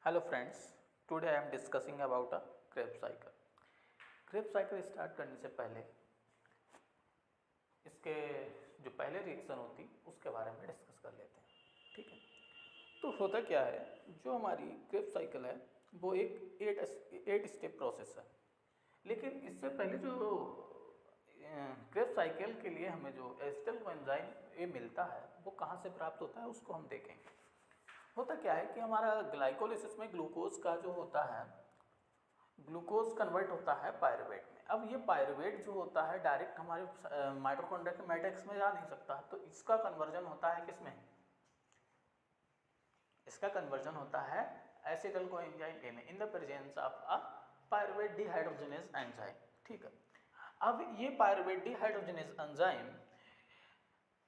Hello friends, today I am discussing about a Krebs cycle. Krebs cycle start करने से पहले इसके जो पहले रिएक्शन होती उसके बारे में डिस्कस कर लेते हैं। ठीक है, तो होता क्या है, जो हमारी Krebs साइकिल है वो एक 8 स्टेप प्रोसेस है। लेकिन इससे पहले जो Krebs साइकिल के लिए हमें जो एसिटिल कोएंजाइम ये मिलता है वो कहाँ से प्राप्त होता है उसको हम देखेंगे। होता क्या है कि हमारा ग्लाइकोलिसिस में ग्लूकोज का जो होता है, ग्लूकोज कन्वर्ट होता है पायरुवेट में। अब ये पायरुवेट जो होता है डायरेक्ट हमारे माइटोकॉन्ड्रिया के मैट्रिक्स में जा नहीं सकता, तो इसका कन्वर्जन होता है किसमें? इसका कन्वर्जन होता है एसिटिल कोएंजाइम ए में in the presence of a pyruvate dehydrogenase enzyme. ठीक है, अब ये पायरुवेट डिहाइड्रोजनेज एंजाइम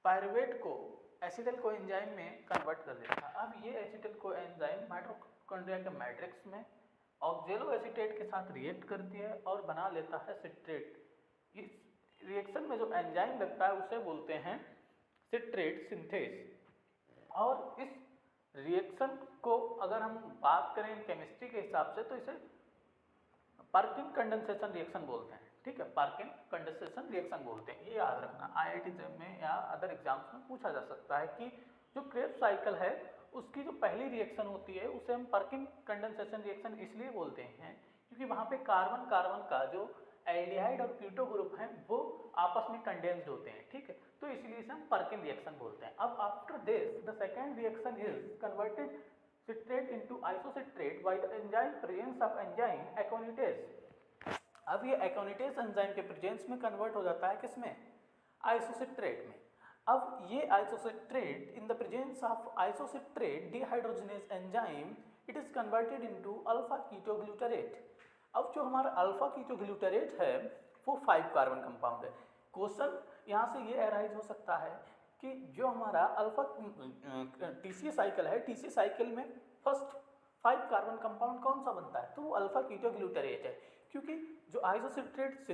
पायरुवेट को एसिटिल कोएंजाइम में कन्वर्ट कर देता है। अब ये एसिटिल कोएंजाइम माइटोकॉन्ड्रिया के मैट्रिक्स में ऑक्जेलो एसीटेट के साथ रिएक्ट करती है और बना लेता है सिट्रेट। इस रिएक्शन में जो एंजाइम लगता है उसे बोलते हैं सिट्रेट सिंथेस। और इस रिएक्शन को अगर हम बात करें केमिस्ट्री के हिसाब से तो इसे पार्किन कंडेंसेशन रिएक्शन बोलते हैं। ठीक है, पार्किन कंडेंसेशन रिएक्शन बोलते हैं, ये याद रखना। आईआईटी में या अदर एग्जाम्स में पूछा जा सकता है कि जो क्रेब्स साइकिल है उसकी जो पहली रिएक्शन होती है उसे हम पार्किन कंडेंसेशन रिएक्शन इसलिए बोलते हैं क्योंकि वहाँ पे कार्बन कार्बन का जो एल्डिहाइड और कीटो ग्रुप है वो आपस में कंडेंस्ड होते हैं। ठीक है, तो इसलिए इसे हम पार्किन रिएक्शन बोलते हैं। अब after this the second reaction is converted citrate into isocitrate by the enzyme presence of enzyme aconitase। अब ये aconitase एंजाइम के प्रेजेंस में कन्वर्ट हो जाता है किसमें? आइसोसिट्रेट में। अब ये isocitrate in the presence of isocitrate dehydrogenase enzyme it is converted into alpha ketoglutarate. अब जो हमारा अल्फा कीटोग्लूटारेट है वो 5 कार्बन कंपाउंड है। क्वेश्चन यहाँ से ये अराइज हो सकता है कि जो हमारा अल्फा टीसी साइकिल है, टीसी साइकिल में फर्स्ट 5 कार्बन कंपाउंड कौन सा बनता है? तो वो अल्फा कीटोग्लूटारेट है, क्योंकि जो आइसोसिट्रेट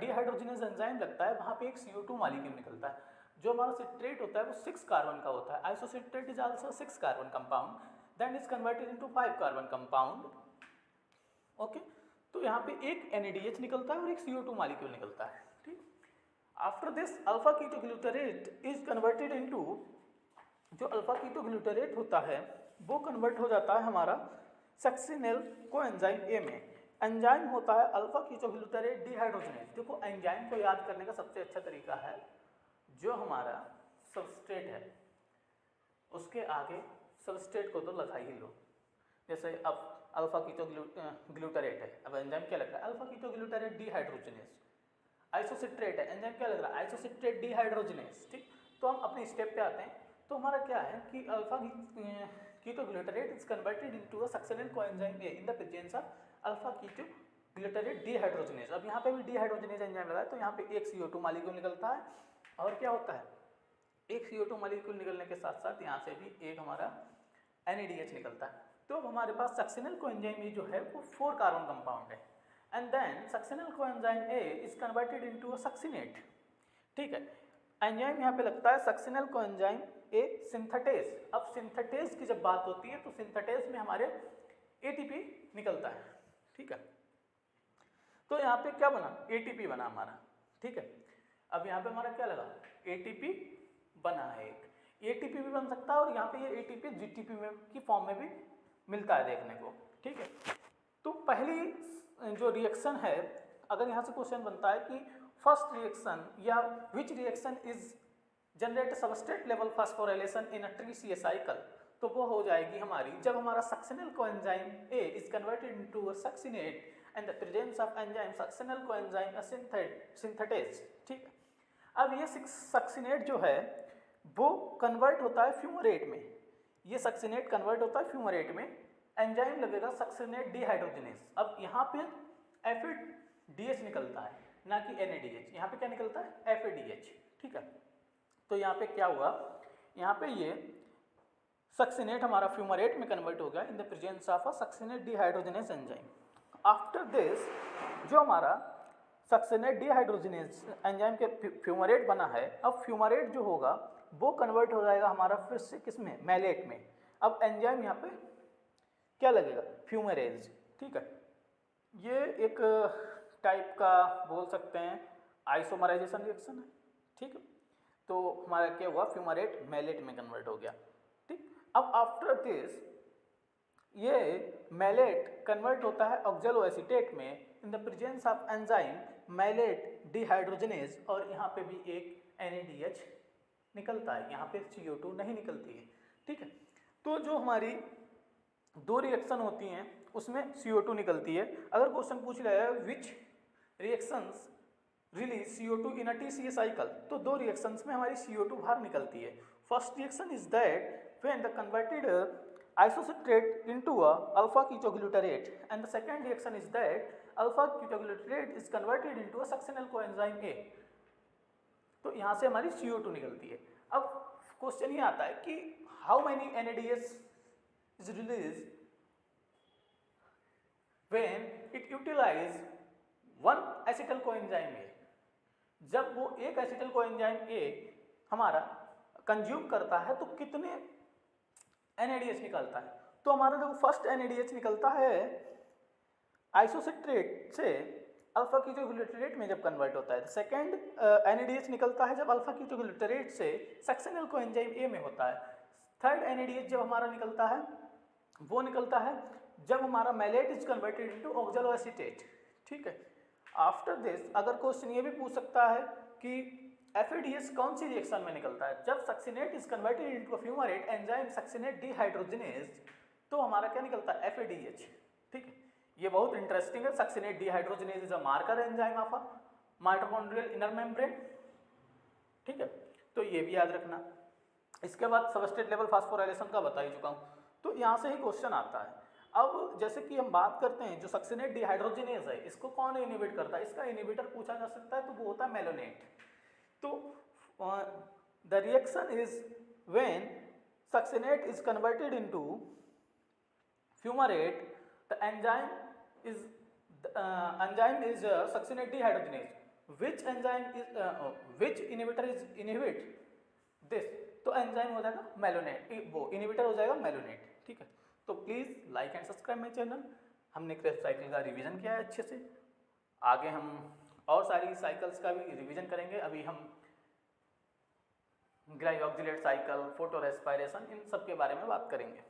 डिहाइड्रोजनेज एंजाइम लगता है वहाँ पे एक CO2 मॉलिक्यूल निकलता है। जो हमारा सिट्रेट होता है वो 6 कार्बन का होता है। Isocitrate is also 6 carbon compound, then is converted into 5 carbon compound. Okay, तो यहाँ पे एक NADH निकलता है और एक CO2 मॉलिक्यूल निकलता है। ठीक, after this alpha ketoglutarate is converted into, जो अल्फा कीटोग्लूटारेट होता है वो कन्वर्ट हो जाता है हमारा सक्सिनेल कोएंजाइम ए में। एंजाइम होता है अल्फा कीटोग्लूटारेट डिहाइड्रोजनेज। देखो एंजाइम को याद करने का सबसे अच्छा तरीका है जो हमारा सबस्ट्रेट है उसके आगे सबस्ट्रेट को तो लगा ही लो। जैसे अब अल्फा कीटोग्लूटारेट है, अब एंजाइम क्या लग रहा है? Alpha ketoglutarate dehydrogenase. आइसोसिट्रेट है, एंजाइम क्या लग रहा है? Isocitrate dehydrogenase. ठीक, तो हम अपने स्टेप पे आते हैं। तो हमारा क्या है कि alpha ketoglutarate is converted into a succinyl coenzyme A in the presence of alpha ketoglutarate dehydrogenase. अब यहाँ पे भी डिहाइड्रोजनेज एंजाइम लगा है तो यहाँ पे एक CO2 मॉलिक्यूल निकलता है और क्या होता है, एक CO2 मॉलिक्यूल निकलने के साथ साथ यहाँ से भी एक हमारा NADH निकलता है। तो हमारे पास सक्सिनेल कोएंजाइम ए जो है वो 4 कार्बन कंपाउंड है and then succinyl coenzyme A is converted into a succinate। ठीक है, एंजाइम यहाँ पे लगता है सक्सिनेल कोएंजाइम ए सिंथेटेज। अब सिंथेटेज की जब बात होती है तो सिंथेटेज में हमारे ATP निकलता है। ठीक है, तो यहाँ पे क्या बना? ATP बना हमारा। ठीक है, अब यहाँ पे हमारा क्या लगा? ATP बना है। एक ATP भी बन सकता है और यहाँ पे ये ATP GTP में की फॉर्म में भी मिलता है देखने को। ठीक है, तो पहली जो रिएक्शन है, अगर यहाँ से क्वेश्चन बनता है कि फर्स्ट रिएक्शन या which reaction is generate substrate level phosphorylation in a TCA cycle, तो वो हो जाएगी हमारी जब हमारा succinyl coenzyme A is converted into a succinate and the presence of enzyme succinyl coenzyme A synthetase. ठीक है, अब ये सक्सिनेट जो है वो कन्वर्ट होता है फ्यूमरेट में। ये सक्सिनेट कन्वर्ट होता है फ्यूमरेट में, एंजाइम लगेगा सक्सिनेट डिहाइड्रोजनेज। अब यहाँ पे FADH निकलता है ना कि NADH। यहाँ पे क्या निकलता है? FADH। ठीक है, तो यहाँ पे क्या हुआ, यहाँ पे ये सक्सिनेट हमारा फ्यूमरेट में कन्वर्ट हो गया इन the presence of a succinate dehydrogenase enzyme. After this जो हमारा सक्सिनेट डिहाइड्रोजनेज एंजाइम के फ्यूमरेट बना है, अब फ्यूमरेट जो होगा वो कन्वर्ट हो जाएगा हमारा फिर से किस में? मैलेट में। अब एंजाइम यहाँ पे क्या लगेगा, फ्यूमेरेज। ठीक है, ये एक टाइप का बोल सकते हैं आइसोमराइजेशन रिएक्शन है। ठीक है, तो हमारा क्या हुआ, फ्यूमारेट मेलेट में कन्वर्ट हो गया। ठीक, अब आफ्टर दिस ये मेलेट कन्वर्ट होता है ऑक्जेलो एसीटेट में in the presence of enzyme malate dehydrogenase, और यहाँ पे भी एक NADH निकलता है, यहाँ पे CO2 नहीं निकलती है। ठीक है, तो जो हमारी दो रिएक्शन होती हैं उसमें CO2 निकलती है। अगर क्वेश्चन पूछ रहा है विच reactions release CO2 in a TCA cycle, तो दो रिएक्शंस में हमारी CO2 बाहर निकलती है। First reaction is that when the converted isocitrate into a alpha ketoglutarate, and the second reaction is that alpha ketoglutarate is converted into a succinyl coenzyme A। तो यहाँ से हमारी CO2 निकलती है। अब क्वेश्चन ये आता है कि how many NADH is released when it utilize one acetyl coenzyme A। जब वो एक एसिटिल कोएंजाइम A हमारा कंज्यूम करता है तो कितने NADH निकलता है। तो हमारा जो फर्स्ट NADH निकलता है आइसोसिट्रेट से अल्फा कीटोग्लूटारेट में जब कन्वर्ट होता है। सेकेंड NADH निकलता है जब अल्फा कीटोग्लूटारेट से सक्सिनल कोएंजाइम A में होता है। थर्ड NADH जब हमारा निकलता है वो निकलता है जब हमारा malate is converted into oxaloacetate. ठीक है, आफ्टर दिस अगर क्वेश्चन ये भी पूछ सकता है कि FADH कौन सी रिएक्शन में निकलता है, जब succinate is converted into fumarate enzyme succinate dehydrogenase, तो हमारा क्या निकलता है, FADH। ठीक है, ये बहुत इंटरेस्टिंग है। Succinate dehydrogenase is a marker enzyme of a mitochondrial inner membrane. ठीक है, तो ये भी याद रखना। इसके बाद सबस्ट्रेट लेवल फास्फोराइलेशन का बता ही चुका हूँ, तो यहाँ से ही क्वेश्चन आता है। अब जैसे कि हम बात करते हैं जो सक्सिनेट डिहाइड्रोजनेज है इसको कौन इनिबिट करता है, इसका इनिबिटर पूछा जा सकता है, तो वो होता है मेलोनेट। तो the reaction is when succinate is converted into fumarate, the enzyme is succinate dehydrogenase, which inhibitor is inhibit this, तो एंजाइम हो जाएगा मेलोनेट, वो इनिबिटर हो जाएगा मेलोनेट। ठीक है, तो please like and subscribe my channel. हमने क्रेब्स साइकिल का रिवीजन किया है अच्छे से, आगे हम और सारी साइकिल्स का भी रिवीजन करेंगे। अभी हम ग्लाइऑक्सिलेट साइकिल, फोटो रेस्पायरेशन, इन सब के बारे में बात करेंगे।